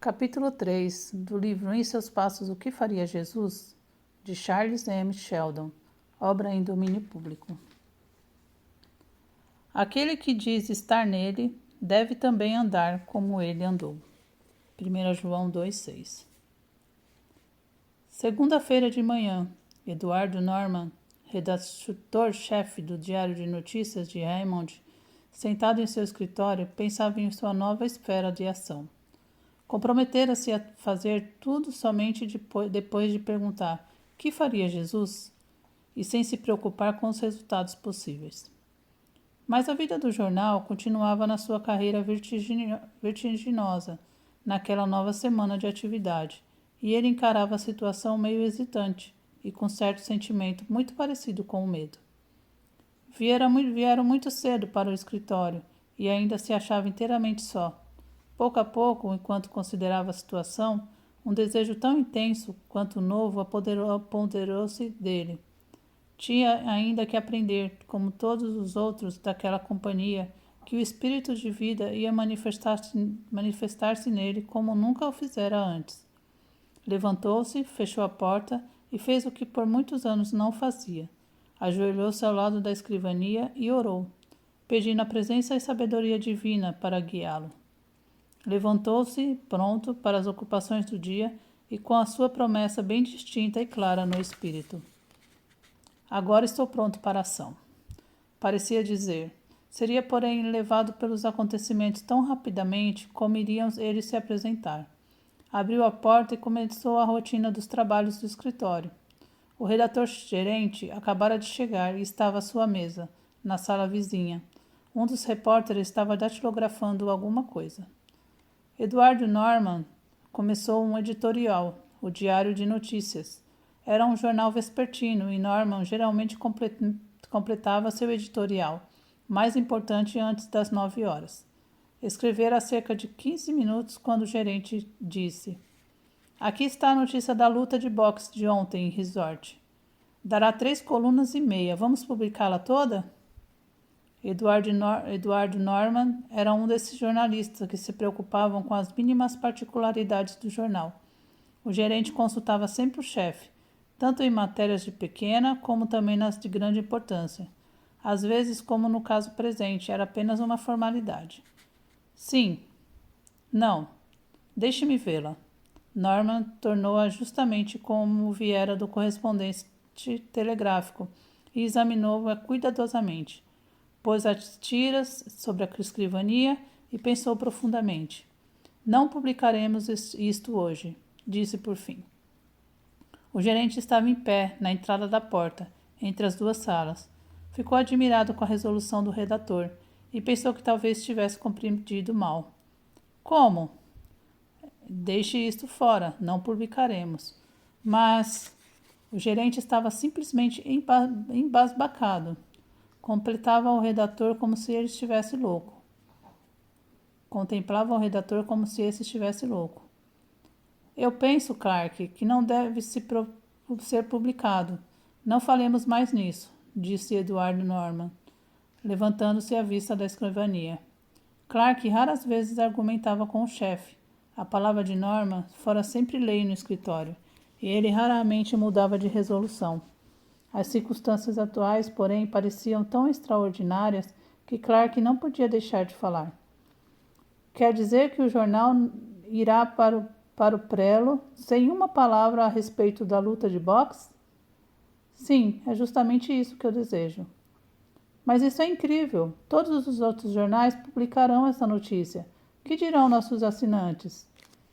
Capítulo 3 do livro Em Seus Passos, O que Faria Jesus? De Charles M. Sheldon, obra em domínio público. Aquele que diz estar nele, deve também andar como ele andou. 1 João 2,6. Segunda-feira de manhã, Eduardo Norman, redator-chefe do Diário de Notícias de Raymond, sentado em seu escritório, pensava em sua nova esfera de ação. Comprometera-se a fazer tudo somente depois de perguntar: que faria Jesus? E sem se preocupar com os resultados possíveis. Mas a vida do jornal continuava na sua carreira vertiginosa, naquela nova semana de atividade, e ele encarava a situação meio hesitante e com certo sentimento muito parecido com o medo. Vieram muito cedo para o escritório e ainda se achava inteiramente só. Pouco a pouco, enquanto considerava a situação, um desejo tão intenso quanto novo apoderou-se dele. Tinha ainda que aprender, como todos os outros daquela companhia, que o espírito de vida ia manifestar-se nele como nunca o fizera antes. Levantou-se, fechou a porta e fez o que por muitos anos não fazia. Ajoelhou-se ao lado da escrivania e orou, pedindo a presença e sabedoria divina para guiá-lo. Levantou-se, pronto para as ocupações do dia e com a sua promessa bem distinta e clara no espírito. Agora estou pronto para a ação. Parecia dizer. Seria, porém, levado pelos acontecimentos tão rapidamente como iriam eles se apresentar. Abriu a porta e começou a rotina dos trabalhos do escritório. O redator-gerente acabara de chegar e estava à sua mesa, na sala vizinha. Um dos repórteres estava datilografando alguma coisa. Eduardo Norman começou um editorial, o Diário de Notícias. Era um jornal vespertino e Norman geralmente completava seu editorial, mais importante antes das 9 horas. Escrevera há cerca de 15 minutos quando o gerente disse: aqui está a notícia da luta de boxe de ontem em Resort. Dará 3 colunas e meia. Vamos publicá-la toda? Eduardo Norman era um desses jornalistas que se preocupavam com as mínimas particularidades do jornal. O gerente consultava sempre o chefe, tanto em matérias de pequena como também nas de grande importância. Às vezes, como no caso presente, era apenas uma formalidade. Sim. Não. Deixe-me vê-la. Norman tornou-a justamente como viera do correspondente telegráfico e examinou-a cuidadosamente. Pôs as tiras sobre a escrivania e pensou profundamente. Não publicaremos isto hoje, disse por fim. O gerente estava em pé, na entrada da porta, entre as duas salas. Ficou admirado com a resolução do redator e pensou que talvez tivesse compreendido mal. Como? Deixe isto fora, não publicaremos. Mas o gerente estava simplesmente embasbacado. Contemplava o redator como se esse estivesse louco. Eu penso, Clark, que não deve ser publicado. Não falemos mais nisso, disse Eduardo Norman, levantando-se à vista da escrivania. Clark raras vezes argumentava com o chefe. A palavra de Norman fora sempre lei no escritório, e ele raramente mudava de resolução. As circunstâncias atuais, porém, pareciam tão extraordinárias que Clark não podia deixar de falar. Quer dizer que o jornal irá para o prelo sem uma palavra a respeito da luta de boxe? Sim, é justamente isso que eu desejo. Mas isso é incrível. Todos os outros jornais publicarão essa notícia. O que dirão nossos assinantes?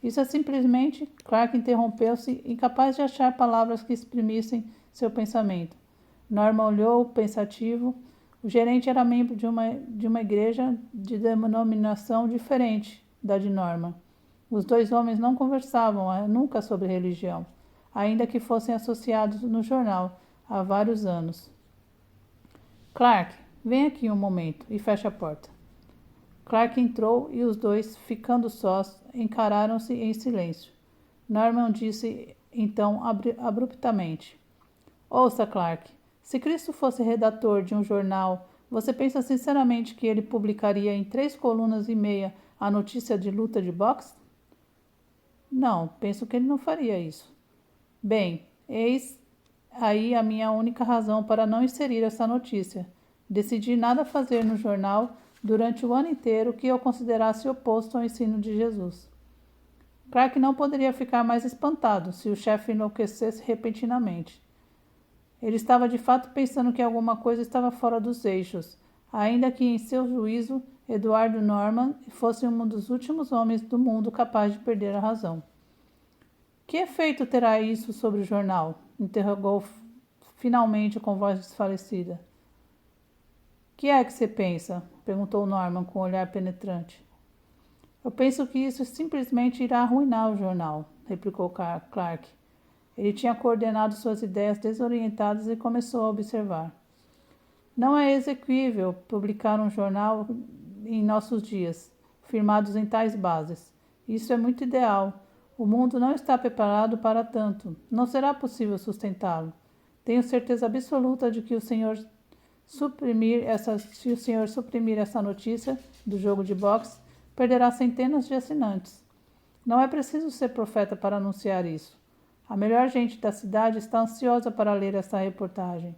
Isso é simplesmente... Clark interrompeu-se, incapaz de achar palavras que exprimissem seu pensamento. Norman olhou pensativo. O gerente era membro de uma igreja de denominação diferente da de Norman. Os dois homens não conversavam nunca sobre religião, ainda que fossem associados no jornal há vários anos. Clark, vem aqui um momento e feche a porta. Clark entrou e os dois, ficando sós, encararam-se em silêncio. Norman disse então abruptamente: ouça, Clark, se Cristo fosse redator de um jornal, você pensa sinceramente que ele publicaria em 3 colunas e meia a notícia de luta de boxe? Não, penso que ele não faria isso. Bem, eis aí a minha única razão para não inserir essa notícia. Decidi nada fazer no jornal durante o ano inteiro que eu considerasse oposto ao ensino de Jesus. Clark não poderia ficar mais espantado se o chefe enlouquecesse repentinamente. Ele estava de fato pensando que alguma coisa estava fora dos eixos, ainda que, em seu juízo, Eduardo Norman fosse um dos últimos homens do mundo capaz de perder a razão. Que efeito terá isso sobre o jornal? Interrogou finalmente com voz desfalecida. Que é que você pensa? Perguntou Norman com um olhar penetrante. Eu penso que isso simplesmente irá arruinar o jornal, replicou Clark. Ele tinha coordenado suas ideias desorientadas e começou a observar. Não é exequível publicar um jornal em nossos dias, firmados em tais bases. Isso é muito ideal. O mundo não está preparado para tanto. Não será possível sustentá-lo. Tenho certeza absoluta de que se o senhor suprimir essa notícia do jogo de boxe, perderá centenas de assinantes. Não é preciso ser profeta para anunciar isso. A melhor gente da cidade está ansiosa para ler essa reportagem.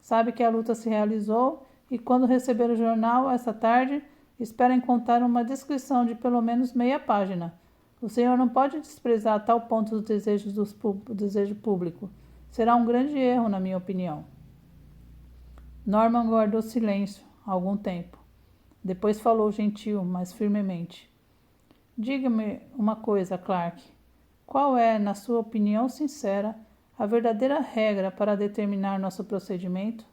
Sabe que a luta se realizou e, quando receber o jornal esta tarde, espera encontrar uma descrição de pelo menos meia página. O senhor não pode desprezar a tal ponto os desejos do desejo público. Será um grande erro, na minha opinião. Norman guardou silêncio algum tempo. Depois falou gentil, mas firmemente. Diga-me uma coisa, Clark. Qual é, na sua opinião sincera, a verdadeira regra para determinar nosso procedimento?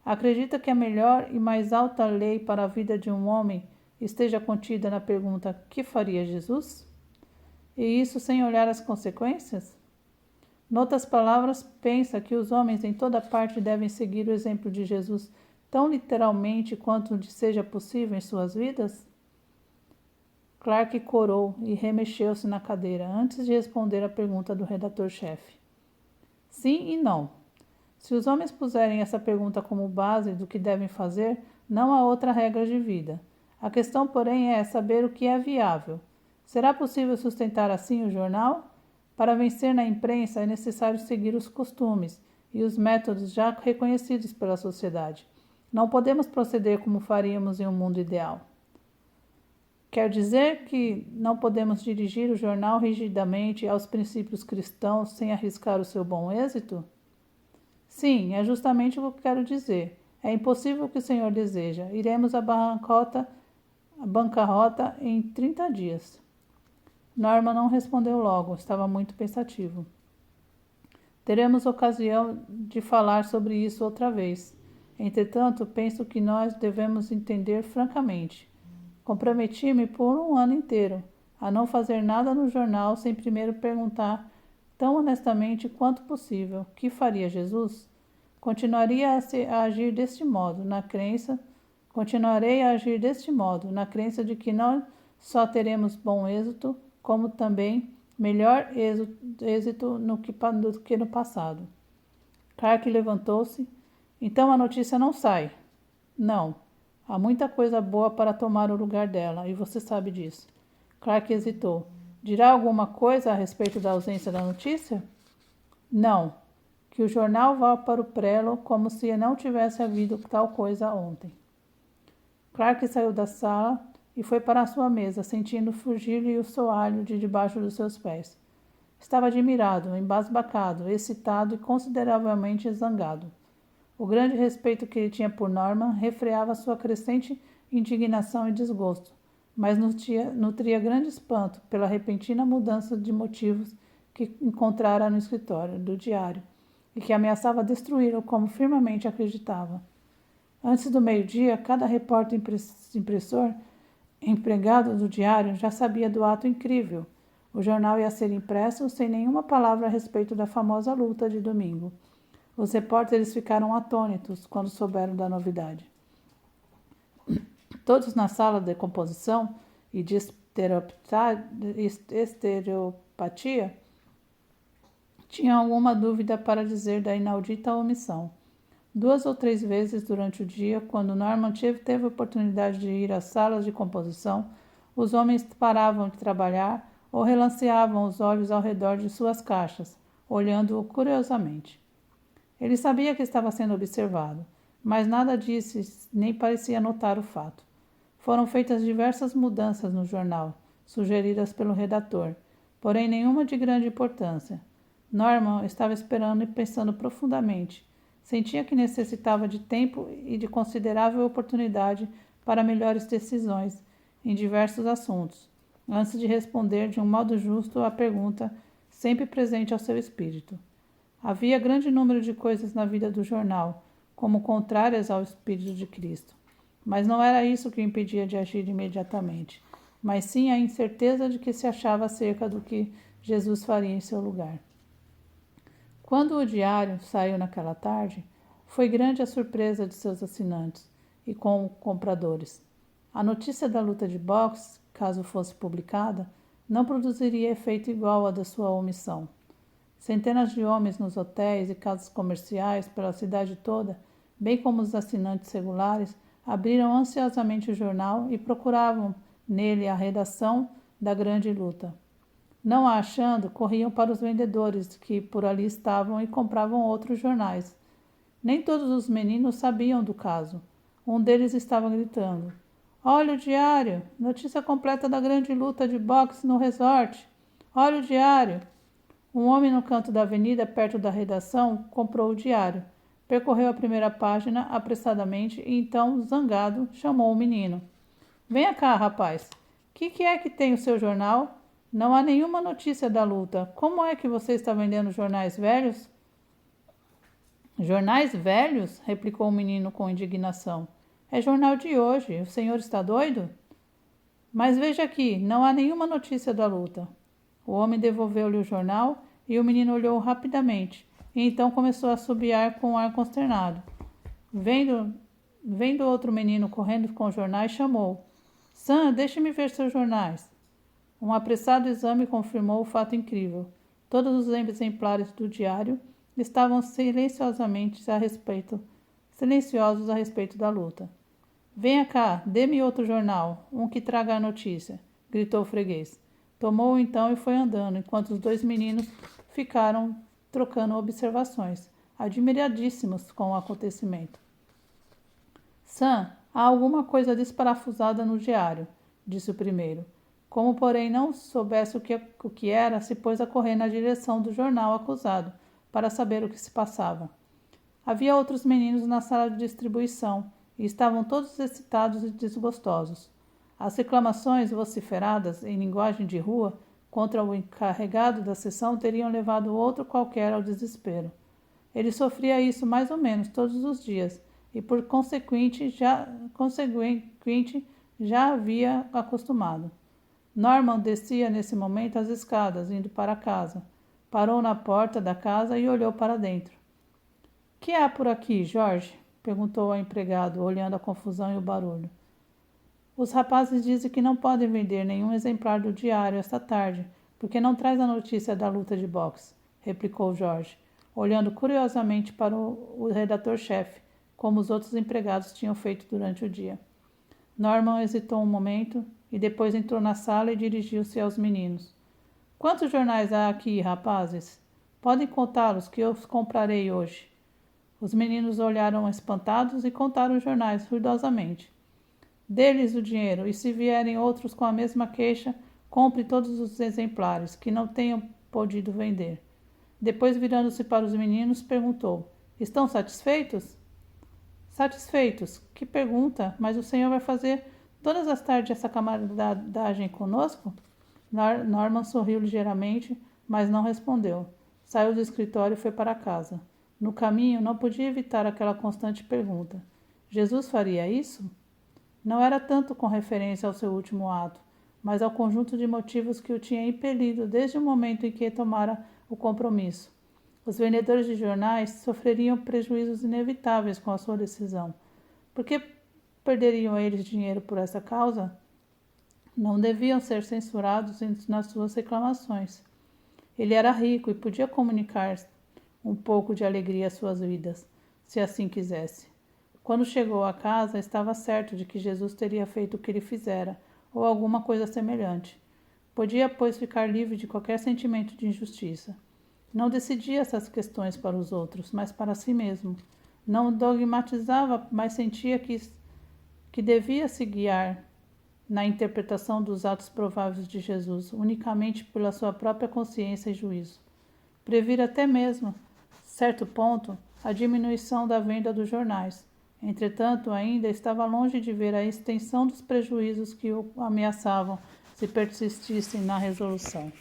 Acredita que a melhor e mais alta lei para a vida de um homem esteja contida na pergunta: que faria Jesus? E isso sem olhar as consequências? Noutras palavras, pensa que os homens em toda parte devem seguir o exemplo de Jesus tão literalmente quanto lhe seja possível em suas vidas? Clark corou e remexeu-se na cadeira antes de responder à pergunta do redator-chefe. Sim e não. Se os homens puserem essa pergunta como base do que devem fazer, não há outra regra de vida. A questão, porém, é saber o que é viável. Será possível sustentar assim o jornal? Para vencer na imprensa é necessário seguir os costumes e os métodos já reconhecidos pela sociedade. Não podemos proceder como faríamos em um mundo ideal. Quer dizer que não podemos dirigir o jornal rigidamente aos princípios cristãos sem arriscar o seu bom êxito? Sim, é justamente o que quero dizer. É impossível o que o senhor deseja. Iremos à bancarrota em 30 dias. Norman não respondeu logo, estava muito pensativo. Teremos ocasião de falar sobre isso outra vez. Entretanto, penso que nós devemos entender francamente. Comprometi-me por um ano inteiro a não fazer nada no jornal sem primeiro perguntar, tão honestamente quanto possível, que faria Jesus? Continuarei a agir deste modo, na crença de que não só teremos bom êxito, como também melhor êxito do que no passado. Clark levantou-se. Então a notícia não sai. Não. Há muita coisa boa para tomar o lugar dela, e você sabe disso. Clark hesitou. Dirá alguma coisa a respeito da ausência da notícia? Não. Que o jornal vá para o prelo como se não tivesse havido tal coisa ontem. Clark saiu da sala e foi para a sua mesa, sentindo fugir-lhe o soalho de debaixo dos seus pés. Estava admirado, embasbacado, excitado e consideravelmente zangado. O grande respeito que ele tinha por Norman refreava sua crescente indignação e desgosto, mas nutria grande espanto pela repentina mudança de motivos que encontrara no escritório do diário e que ameaçava destruí-lo como firmemente acreditava. Antes do meio-dia, cada repórter impressor empregado do diário já sabia do ato incrível. O jornal ia ser impresso sem nenhuma palavra a respeito da famosa luta de domingo. Os repórteres ficaram atônitos quando souberam da novidade. Todos na sala de composição e de estereopatia tinham alguma dúvida para dizer da inaudita omissão. 2 ou 3 vezes durante o dia, quando Norman teve a oportunidade de ir às salas de composição, os homens paravam de trabalhar ou relanceavam os olhos ao redor de suas caixas, olhando-o curiosamente. Ele sabia que estava sendo observado, mas nada disse nem parecia notar o fato. Foram feitas diversas mudanças no jornal, sugeridas pelo redator, porém nenhuma de grande importância. Norman estava esperando e pensando profundamente. Sentia que necessitava de tempo e de considerável oportunidade para melhores decisões em diversos assuntos, antes de responder de um modo justo à pergunta sempre presente ao seu espírito. Havia grande número de coisas na vida do jornal, como contrárias ao Espírito de Cristo. Mas não era isso que o impedia de agir imediatamente, mas sim a incerteza de que se achava acerca do que Jesus faria em seu lugar. Quando o diário saiu naquela tarde, foi grande a surpresa de seus assinantes e compradores. A notícia da luta de boxe, caso fosse publicada, não produziria efeito igual à da sua omissão. Centenas de homens nos hotéis e casas comerciais pela cidade toda, bem como os assinantes regulares, abriram ansiosamente o jornal e procuravam nele a redação da grande luta. Não a achando, corriam para os vendedores que por ali estavam e compravam outros jornais. Nem todos os meninos sabiam do caso. Um deles estava gritando: "Olha o diário! Notícia completa da grande luta de boxe no resort! Olha o diário!" Um homem no canto da avenida, perto da redação, comprou o diário. Percorreu a primeira página apressadamente e então, zangado, chamou o menino. "Venha cá, rapaz. Que é que tem o seu jornal? Não há nenhuma notícia da luta. Como é que você está vendendo jornais velhos?" "Jornais velhos?" replicou o menino com indignação. "É jornal de hoje. O senhor está doido?" "Mas veja aqui, não há nenhuma notícia da luta." O homem devolveu-lhe o jornal e o menino olhou rapidamente, e então começou a assobiar com um ar consternado. Vendo outro menino correndo com os jornais, chamou: "Sam, deixe-me ver seus jornais." Um apressado exame confirmou o fato incrível. Todos os exemplares do diário estavam silenciosos a respeito da luta. "Venha cá, dê-me outro jornal, um que traga a notícia", gritou o freguês. Tomou-o então e foi andando, enquanto os dois meninos ficaram trocando observações, admiradíssimos com o acontecimento. "Sam, há alguma coisa desparafusada no diário", disse o primeiro. Como, porém, não soubesse o que era, se pôs a correr na direção do jornal acusado, para saber o que se passava. Havia outros meninos na sala de distribuição, e estavam todos excitados e desgostosos. As reclamações vociferadas, em linguagem de rua, contra o encarregado da seção teriam levado outro qualquer ao desespero. Ele sofria isso mais ou menos todos os dias, e por consequente já havia acostumado. Norman descia nesse momento as escadas, indo para casa. Parou na porta da casa e olhou para dentro. "Que há por aqui, Jorge?" perguntou ao empregado, olhando a confusão e o barulho. "Os rapazes dizem que não podem vender nenhum exemplar do diário esta tarde, porque não traz a notícia da luta de boxe", replicou Jorge, olhando curiosamente para o redator-chefe, como os outros empregados tinham feito durante o dia. Norman hesitou um momento e depois entrou na sala e dirigiu-se aos meninos. "Quantos jornais há aqui, rapazes? Podem contá-los, que eu os comprarei hoje." Os meninos olharam espantados e contaram os jornais ruidosamente. "Dê-lhes o dinheiro, e se vierem outros com a mesma queixa, compre todos os exemplares que não tenham podido vender." Depois, virando-se para os meninos, perguntou: "Estão satisfeitos?" "Satisfeitos? Que pergunta! Mas o senhor vai fazer todas as tardes essa camaradagem conosco?" Norman sorriu ligeiramente, mas não respondeu. Saiu do escritório e foi para casa. No caminho, não podia evitar aquela constante pergunta: Jesus faria isso? Não era tanto com referência ao seu último ato, mas ao conjunto de motivos que o tinha impelido desde o momento em que tomara o compromisso. Os vendedores de jornais sofreriam prejuízos inevitáveis com a sua decisão. Por que perderiam eles dinheiro por essa causa? Não deviam ser censurados nas suas reclamações. Ele era rico e podia comunicar um pouco de alegria às suas vidas, se assim quisesse. Quando chegou à casa, estava certo de que Jesus teria feito o que ele fizera, ou alguma coisa semelhante. Podia, pois, ficar livre de qualquer sentimento de injustiça. Não decidia essas questões para os outros, mas para si mesmo. Não dogmatizava, mas sentia que devia se guiar na interpretação dos atos prováveis de Jesus, unicamente pela sua própria consciência e juízo. Previra até mesmo, certo ponto, a diminuição da venda dos jornais. Entretanto, ainda estava longe de ver a extensão dos prejuízos que o ameaçavam se persistissem na resolução.